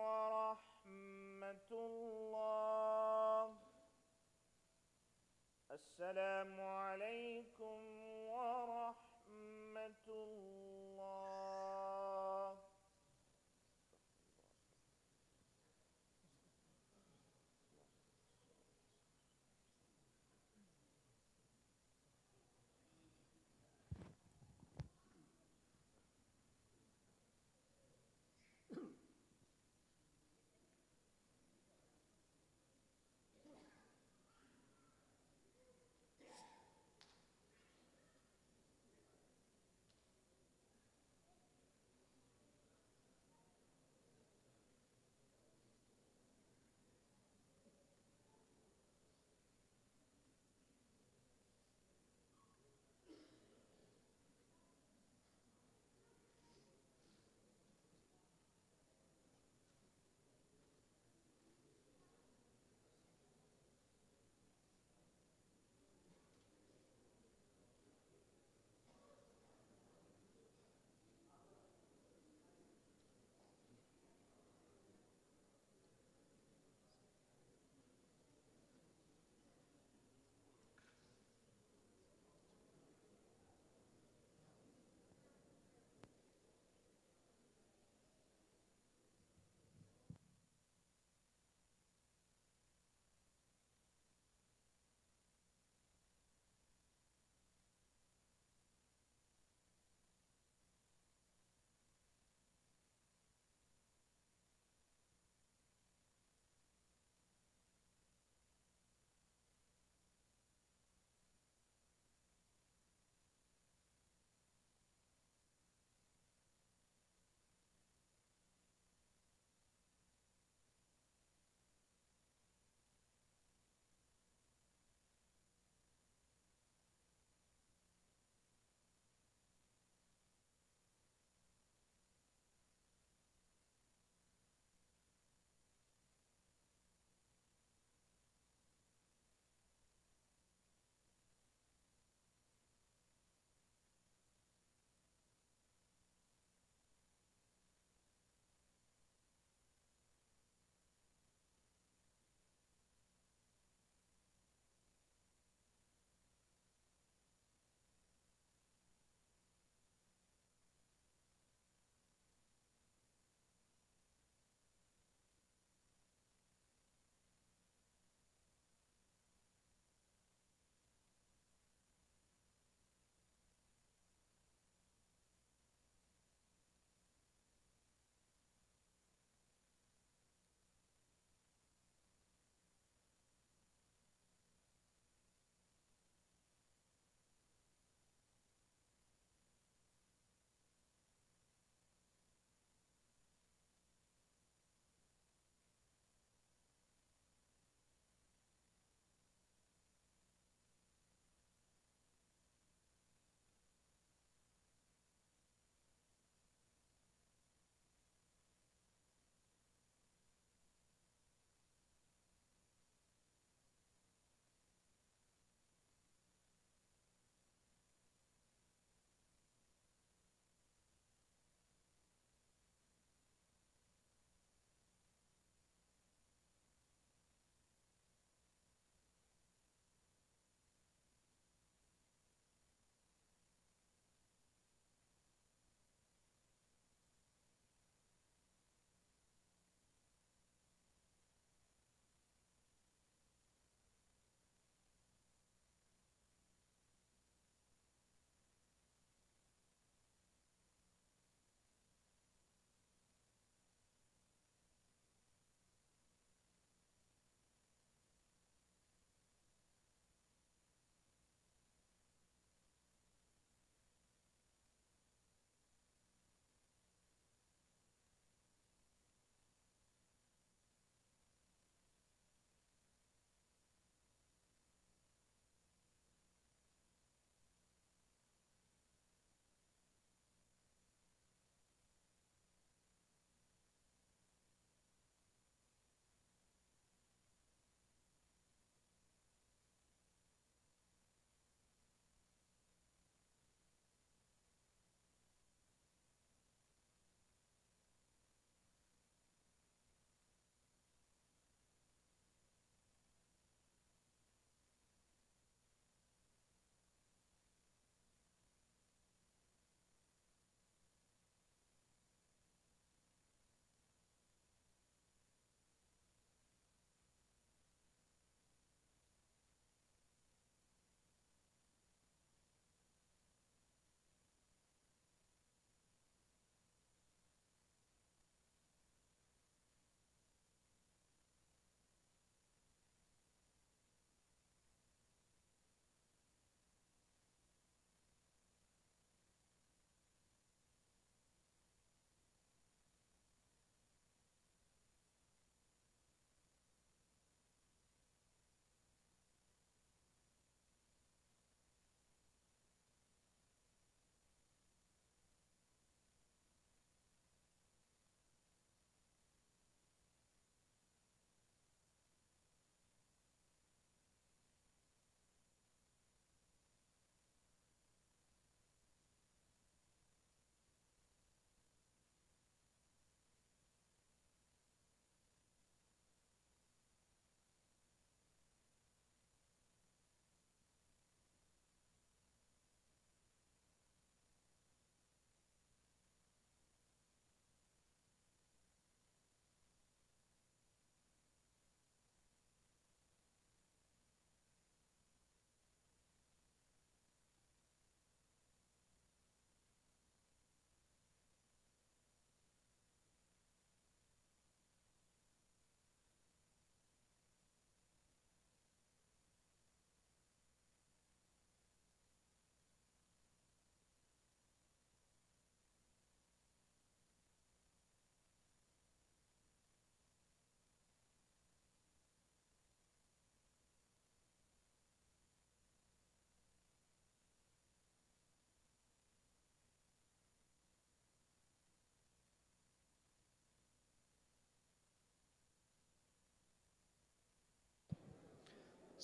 Speaker 12: ورحمة الله السلام عليكم ورحمة الله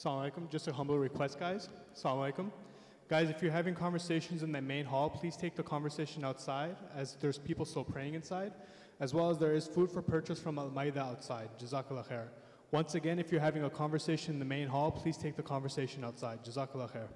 Speaker 13: Assalamu alaikum. Just a humble request, guys. Assalamu alaikum. Guys, if you're having conversations in the main hall, please take the conversation outside, as there's people still praying inside, as well as there is food for purchase from Al-Maida outside. Jazakallah khair. Once again, if you're having a conversation in the main hall, please take the conversation outside. Jazakallah khair.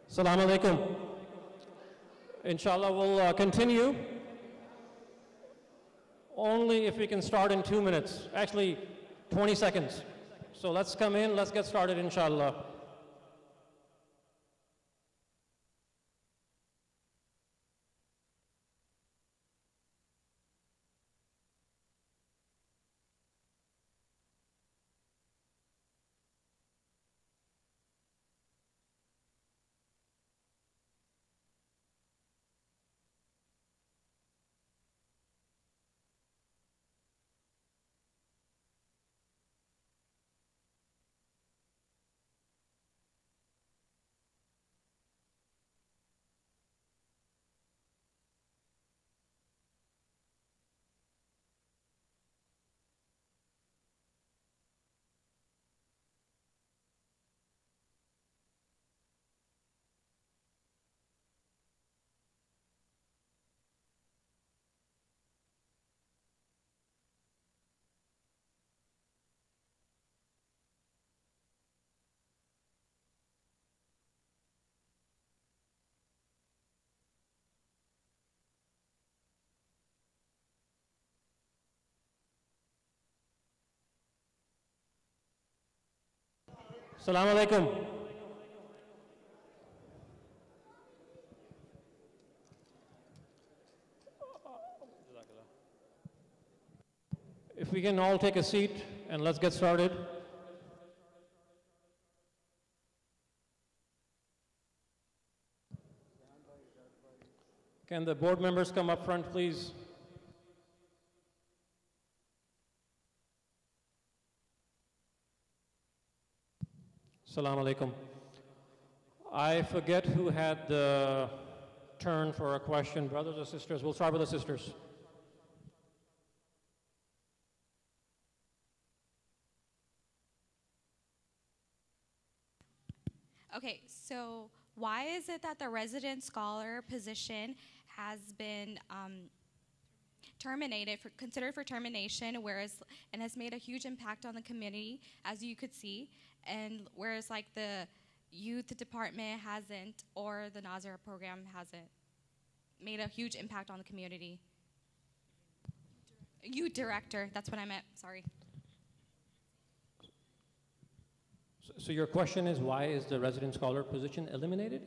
Speaker 1: Assalamu alaikum. Inshallah, we'll continue. Only if we can start in 2 minutes. Actually, 20 seconds. So let's come in, let's get started, inshallah. Assalamu alaikum. If we can all take a seat and let's get started. Can the board members come up front, please? Assalamu alaikum. I forget who had the turn for a question. Brothers or sisters? We'll start with the sisters.
Speaker 14: Okay, so why is it that the resident scholar position has been considered for termination, and has made a huge impact on the community, as you could see, and whereas like the youth department hasn't, or the Nazira program hasn't made a huge impact on the community? Youth director, that's what I meant, sorry.
Speaker 1: So your question is, why is the resident scholar position eliminated?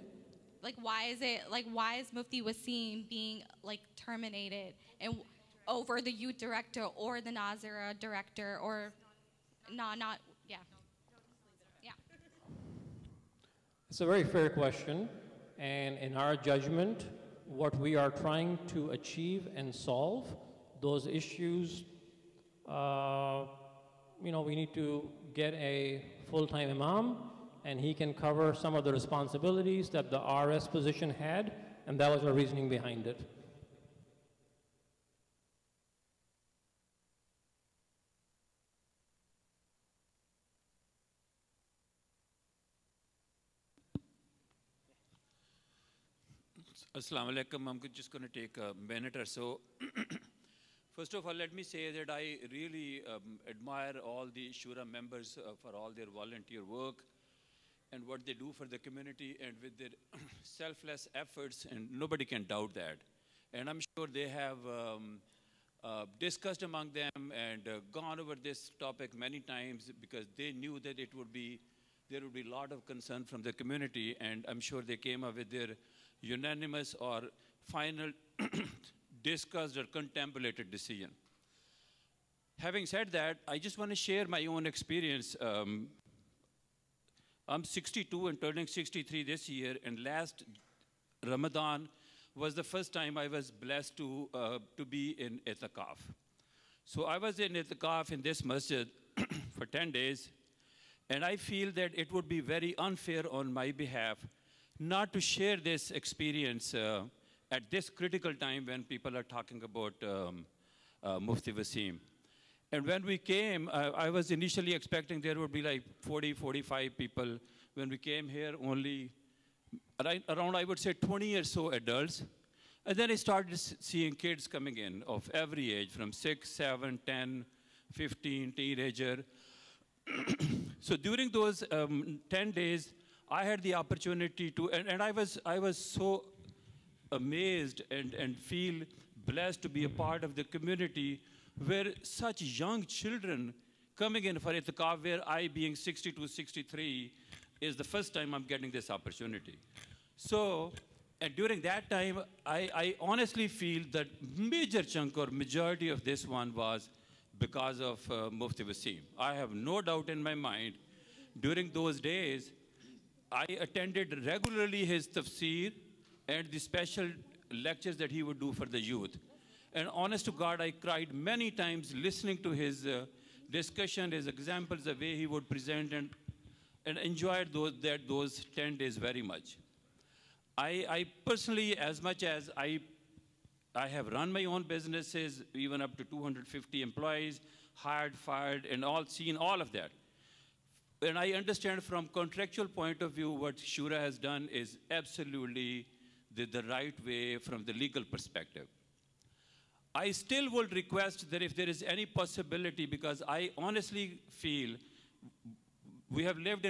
Speaker 14: Like why is Mufti Wasim being like terminated and over the youth director or the Nazira director, or not yeah. Yeah.
Speaker 1: It's a very fair question, and in our judgment, what we are trying to achieve and solve, those issues, we need to get a full-time imam, and he can cover some of the responsibilities that the RS position had, and that was the reasoning behind it.
Speaker 15: Assalamu alaikum. I'm just going to take a minute or so. First of all, let me say that I really admire all the Shura members for all their volunteer work and what they do for the community, and with their selfless efforts, and nobody can doubt that. And I'm sure they have discussed among them and gone over this topic many times, because they knew that there would be a lot of concern from the community, and I'm sure they came up with their unanimous or final discussed or contemplated decision. Having said that, I just want to share my own experience. I'm 62 and turning 63 this year, and last Ramadan was the first time I was blessed to be in itikaf. So I was in itikaf in this masjid for 10 days, and I feel that it would be very unfair on my behalf not to share this experience at this critical time when people are talking about Mufti Wasim. And when we came, I was initially expecting there would be like 40, 45 people. When we came here, only around, I would say, 20 or so adults. And then I started seeing kids coming in of every age, from 6, 7, 10, 15, teenager. So during those 10 days, I had the opportunity to, and I was so amazed and feel blessed to be a part of the community where such young children coming in for itikaf, where I being 62, 63, is the first time I'm getting this opportunity. So, and during that time, I honestly feel that major chunk or majority of this one was because of Mufti Wasim. I have no doubt in my mind, during those days, I attended regularly his tafsir and the special lectures that he would do for the youth. And honest to God, I cried many times listening to his discussion, his examples, the way he would present, and enjoyed those 10 days very much. I personally, as much as I have run my own businesses, even up to 250 employees, hired, fired, and seen all of that. And I understand from contractual point of view, what Shura has done is absolutely the right way from the legal perspective. I still will request that if there is any possibility, because I honestly feel we have lived in